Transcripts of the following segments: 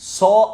100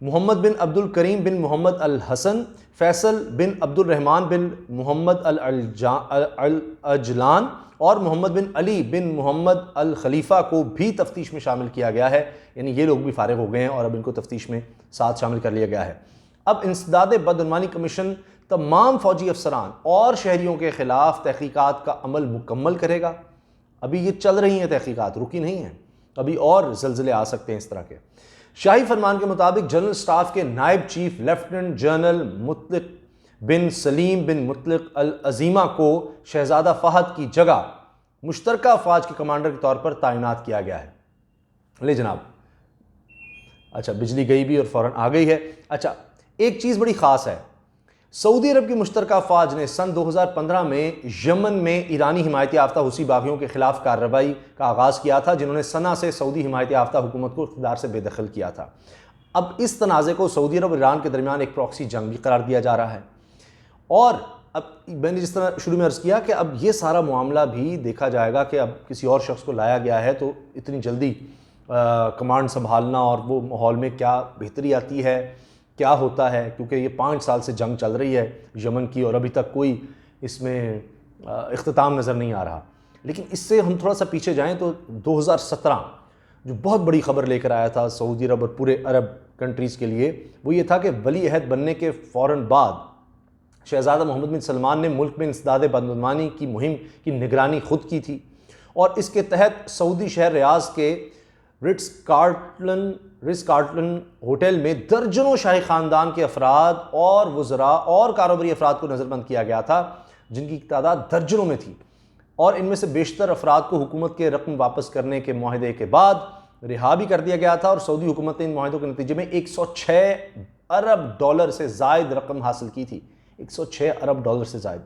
محمد بن عبد الکریم بن محمد الحسن، فیصل بن عبد الرحمن بن محمد العجلان اور محمد بن علی بن محمد الخلیفہ کو بھی تفتیش میں شامل کیا گیا ہے، یعنی یہ لوگ بھی فارغ ہو گئے ہیں اور اب ان کو تفتیش میں ساتھ شامل کر لیا گیا ہے۔ اب انسداد بدعنوانی کمیشن تمام فوجی افسران اور شہریوں کے خلاف تحقیقات کا عمل مکمل کرے گا۔ ابھی یہ چل رہی ہیں تحقیقات، رکی نہیں ہیں، ابھی اور زلزلے آ سکتے ہیں اس طرح کے۔ شاہی فرمان کے مطابق جنرل سٹاف کے نائب چیف لیفٹیننٹ جنرل مطلق بن سلیم بن مطلق العظیمہ کو شہزادہ فہد کی جگہ مشترکہ افواج کے کمانڈر کے طور پر تعینات کیا گیا ہے۔ لے جناب، اچھا بجلی گئی بھی اور فوراً آ گئی ہے۔ اچھا ایک چیز بڑی خاص ہے، سعودی عرب کی مشترکہ افواج نے سن 2015 میں یمن میں ایرانی حمایت یافتہ حوثی باغیوں کے خلاف کارروائی کا آغاز کیا تھا، جنہوں نے صنعا سے سعودی حمایت یافتہ حکومت کو اقتدار سے بے دخل کیا تھا۔ اب اس تنازع کو سعودی عرب اور ایران کے درمیان ایک پراکسی جنگ بھی قرار دیا جا رہا ہے، اور اب میں نے جس طرح شروع میں عرض کیا کہ اب یہ سارا معاملہ بھی دیکھا جائے گا کہ اب کسی اور شخص کو لایا گیا ہے تو اتنی جلدی کمانڈ سنبھالنا اور وہ ماحول میں کیا بہتری آتی ہے، کیا ہوتا ہے، کیونکہ یہ 5 سال سے جنگ چل رہی ہے یمن کی اور ابھی تک کوئی اس میں اختتام نظر نہیں آ رہا۔ لیکن اس سے ہم تھوڑا سا پیچھے جائیں تو 2017 جو بہت بڑی خبر لے کر آیا تھا سعودی عرب اور پورے عرب کنٹریز کے لیے، وہ یہ تھا کہ ولی عہد بننے کے فوراً بعد شہزادہ محمد بن سلمان نے ملک میں انسداد بدعنوانی کی مہم کی نگرانی خود کی تھی، اور اس کے تحت سعودی شہر ریاض کے رٹس کارلٹن ہوٹل میں درجنوں شاہی خاندان کے افراد اور وزراء اور کاروباری افراد کو نظر بند کیا گیا تھا، جن کی تعداد درجنوں میں تھی، اور ان میں سے بیشتر افراد کو حکومت کے رقم واپس کرنے کے معاہدے کے بعد رہا بھی کر دیا گیا تھا، اور سعودی حکومت نے ان معاہدوں کے نتیجے میں 106 ارب ڈالر سے زائد رقم حاصل کی تھی۔ 106 ارب ڈالر سے زائد،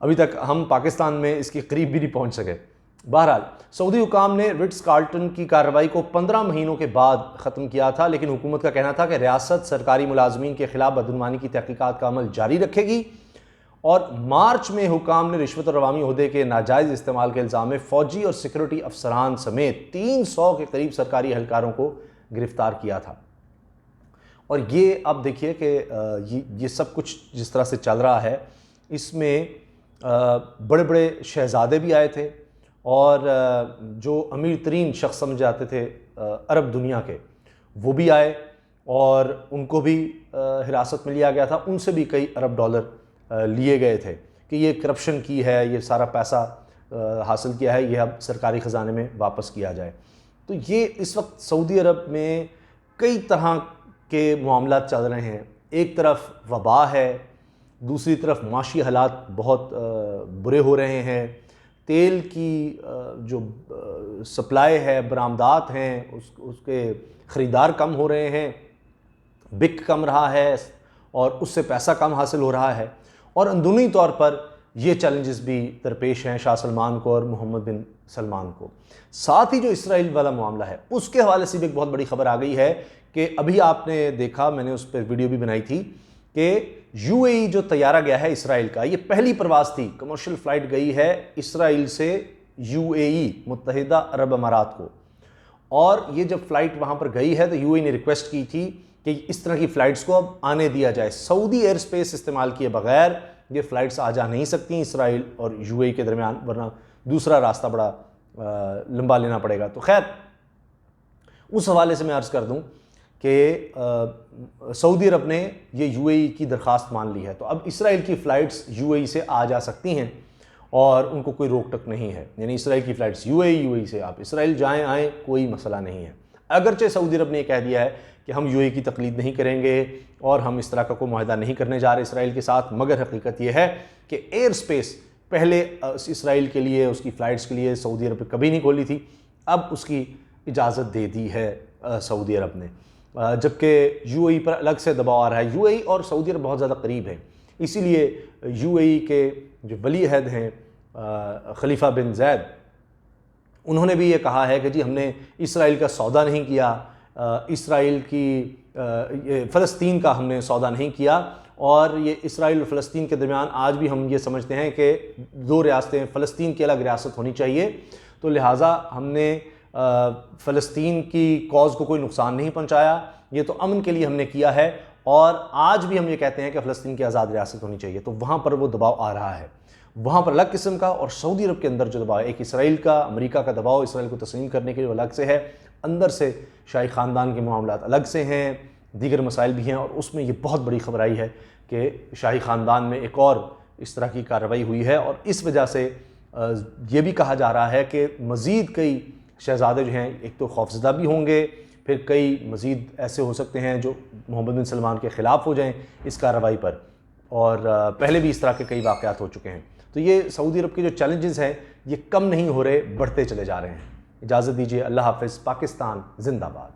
ابھی تک ہم پاکستان میں اس کے قریب بھی نہیں پہنچ سکے۔ بہرحال سعودی حکام نے رٹس کارلٹن کی کارروائی کو 15 مہینوں کے بعد ختم کیا تھا، لیکن حکومت کا کہنا تھا کہ ریاست سرکاری ملازمین کے خلاف بدعنوانی کی تحقیقات کا عمل جاری رکھے گی، اور مارچ میں حکام نے رشوت اور عوامی عہدے کے ناجائز استعمال کے الزام میں فوجی اور سیکورٹی افسران سمیت 300 کے قریب سرکاری اہلکاروں کو گرفتار کیا تھا۔ اور یہ آپ دیکھیے کہ یہ سب کچھ جس طرح سے چل رہا ہے، اس میں بڑے بڑے شہزادے بھی آئے تھے، اور جو امیر ترین شخص سمجھے جاتے تھے عرب دنیا کے، وہ بھی آئے اور ان کو بھی حراست میں لیا گیا تھا، ان سے بھی کئی ارب ڈالر لیے گئے تھے کہ یہ کرپشن کی ہے، یہ سارا پیسہ حاصل کیا ہے، یہ اب سرکاری خزانے میں واپس کیا جائے۔ تو یہ اس وقت سعودی عرب میں کئی طرح کے معاملات چل رہے ہیں، ایک طرف وبا ہے، دوسری طرف معاشی حالات بہت برے ہو رہے ہیں، تیل کی جو سپلائی ہے، برآمدات ہیں، اس کے خریدار کم ہو رہے ہیں، بک کم رہا ہے اور اس سے پیسہ کم حاصل ہو رہا ہے، اور اندرونی طور پر یہ چیلنجز بھی درپیش ہیں شاہ سلمان کو اور محمد بن سلمان کو۔ ساتھ ہی جو اسرائیل والا معاملہ ہے اس کے حوالے سے بھی ایک بہت بڑی خبر آ گئی ہے کہ ابھی آپ نے دیکھا، میں نے اس پہ ویڈیو بھی بنائی تھی کہ یو اے ای جو طیارہ گیا ہے اسرائیل کا، یہ پہلی پرواز تھی، کمرشل فلائٹ گئی ہے اسرائیل سے یو اے ای متحدہ عرب امارات کو، اور یہ جب فلائٹ وہاں پر گئی ہے تو یو اے ای نے ریکویسٹ کی تھی کہ اس طرح کی فلائٹس کو اب آنے دیا جائے، سعودی ایئر سپیس استعمال کیے بغیر یہ فلائٹس آ جا نہیں سکتی اسرائیل اور یو اے ای کے درمیان، ورنہ دوسرا راستہ بڑا لمبا لینا پڑے گا۔ تو خیر اس حوالے سے میں عرض کر دوں کہ سعودی عرب نے یہ یو اے ای کی درخواست مان لی ہے، تو اب اسرائیل کی فلائٹس یو اے ای سے آ جا سکتی ہیں اور ان کو کوئی روک ٹک نہیں ہے، یعنی اسرائیل کی فلائٹس یو اے ای سے آپ اسرائیل جائیں آئیں کوئی مسئلہ نہیں ہے۔ اگرچہ سعودی عرب نے یہ کہہ دیا ہے کہ ہم یو اے ای کی تقلید نہیں کریں گے اور ہم اس طرح کا کوئی معاہدہ نہیں کرنے جا رہے اسرائیل کے ساتھ، مگر حقیقت یہ ہے کہ ایئر سپیس پہلے اسرائیل کے لیے، اس کی فلائٹس کے لیے سعودی عرب کبھی نہیں کھولی تھی، اب اس کی اجازت دے دی ہے سعودی عرب نے، جبکہ یو اے ای پر الگ سے دباؤ آ رہا ہے۔ یو اے ای اور سعودی عرب بہت زیادہ قریب ہیں، اسی لیے یو اے ای کے جو ولی عہد ہیں خلیفہ بن زید، انہوں نے بھی یہ کہا ہے کہ جی ہم نے اسرائیل کا سودا نہیں کیا، اسرائیل کی فلسطین کا ہم نے سودا نہیں کیا، اور یہ اسرائیل اور فلسطین کے درمیان آج بھی ہم یہ سمجھتے ہیں کہ دو ریاستیں، فلسطین کی الگ ریاست ہونی چاہیے، تو لہٰذا ہم نے فلسطین کی کاز کو کوئی نقصان نہیں پہنچایا، یہ تو امن کے لیے ہم نے کیا ہے، اور آج بھی ہم یہ کہتے ہیں کہ فلسطین کی آزاد ریاست ہونی چاہیے، تو وہاں پر وہ دباؤ آ رہا ہے، وہاں پر الگ قسم کا، اور سعودی عرب کے اندر جو دباؤ ہے، ایک اسرائیل کا، امریکہ کا دباؤ اسرائیل کو تسلیم کرنے کے لیے الگ سے ہے، اندر سے شاہی خاندان کے معاملات الگ سے ہیں، دیگر مسائل بھی ہیں، اور اس میں یہ بہت بڑی خبر آئی ہے کہ شاہی خاندان میں ایک اور اس طرح کی کارروائی ہوئی ہے، اور اس وجہ سے یہ بھی کہا جا رہا ہے کہ مزید کئی شہزادے جو ہیں ایک تو خوفزدہ بھی ہوں گے، پھر کئی مزید ایسے ہو سکتے ہیں جو محمد بن سلمان کے خلاف ہو جائیں اس کارروائی پر، اور پہلے بھی اس طرح کے کئی واقعات ہو چکے ہیں۔ تو یہ سعودی عرب کے جو چیلنجز ہیں یہ کم نہیں ہو رہے، بڑھتے چلے جا رہے ہیں۔ اجازت دیجیے، اللہ حافظ، پاکستان زندہ باد۔